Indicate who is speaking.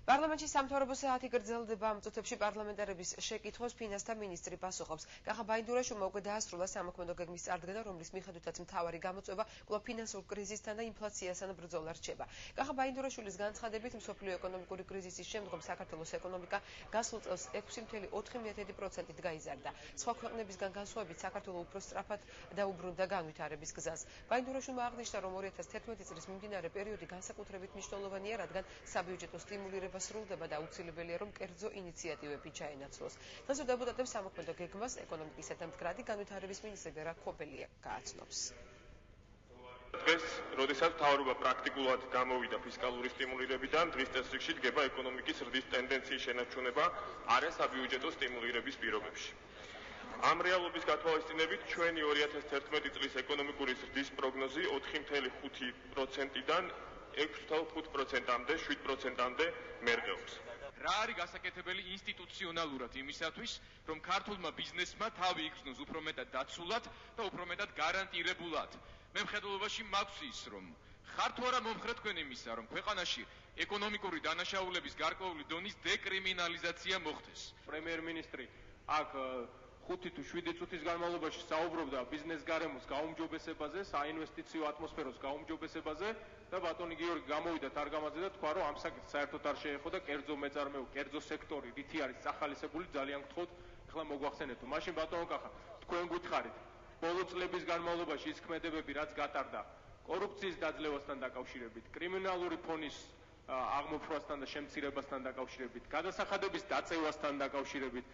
Speaker 1: პარლამენტში სამთავრობო საათი გრძელდება. ამ წუთებში პარლამენტარების შეკითხვას ფინანსთა მინისტრი პასუხობს. კახა ბაინდურაშვილმა უკვე დაასრულა სამოქმედო გეგმის წარდგენა, რომლის მიხედვითაც მთავარი გამოწვევა კვლავ ფინანსურ კრიზისთან და ინფლაციასთან ბრძოლა რჩება. კახა ბაინდურაშვილის განცხადებით, მსოფლიო ეკონომიკური კრიზისის შემდგომ საქართველოს ეკონომიკა გასულ წელს 6.4%-ით გაიზარდა. სხვა ქვეყნებისგან განსხვავებით საქართველო უფრო სწრაფად დაუბრუნდა განვითარების გზას. ბაინდურაშვილმა აღნიშნა, რომ 2011 წლის მიმდინარე პერიოდი განსაკუთრებით მნიშვნელოვანია, რადგან საბიუჯეტო სტიმულირება სრულდება და აუცილებელია, რომ კერძო ინიციატივები ჩაენაცვლოს. დღეს დეპუტატებს სამოქმედო გეგმას ეკონომიკისა და მდგრადი განვითარების მინისტრი ვერა ქობელია გააცნობს.
Speaker 2: დღეს, როდესაც მთავრობა პრაქტიკულად გამოვიდა ფისკალური სტიმულირებიდან, დღის წესრიგში დგება ეკონომიკის ზრდის ტენდენციის შენარჩუნება არასაბიუჯეტო სტიმულირების პირობებში. ამ რეალობის გათვალისწინებით ჩვენი 2011 წლის ეკონომიკური ზრდის პროგნოზი 4.5%-დან 6.5%-მდე, 7%-მდე მერყეობს.
Speaker 3: რა არის გასაკეთებელი ინსტიტუციონალურად იმისათვის, რომ ქართულმა ბიზნესმა თავი იგრძნოს უფრო მეტად დაცულად და უფრო მეტად გარანტირებულად. მე მხედველობაში მაქვს ის, რომ ხარ თუ არა მომხრე თქვენ იმისა, რომ ქვეყანაში ეკონომიკური დანაშაულების გარკვეული დონის დეკრიმინალიზაცია მოხდეს.
Speaker 4: პრემიერ-მინისტრი აქ 5 თუ 7 წუთის განმავლობაში საუბრობდა ბიზნეს გარემოს გაუმჯობესებაზე, საინვესტიციო ატმოსფეროს გაუმჯობესებაზე და ბატონი გიორგი გამოვიდა თარგამაძე და თქვა, რომ ამ საკითხს საერთოდ არ შეეხო და კერძო მეწარმეო, კერძო სექტორი რითი არის წახალისებული, ძალიან გთხოვთ, ახლა მოგვახსენეთო. მაშინ ბატონო კახა, თქვენ გითხარით, ბოლო წლების განმავლობაში ის ქმედებები, რაც გატარდა კორუფციის დაძლევასთან დაკავშირებით, კრიმინალური ფონის აღმოფხვასთან და შემცირებასთან დაკავშირებით, გადასახადების დაწევასთან დაკავშირებით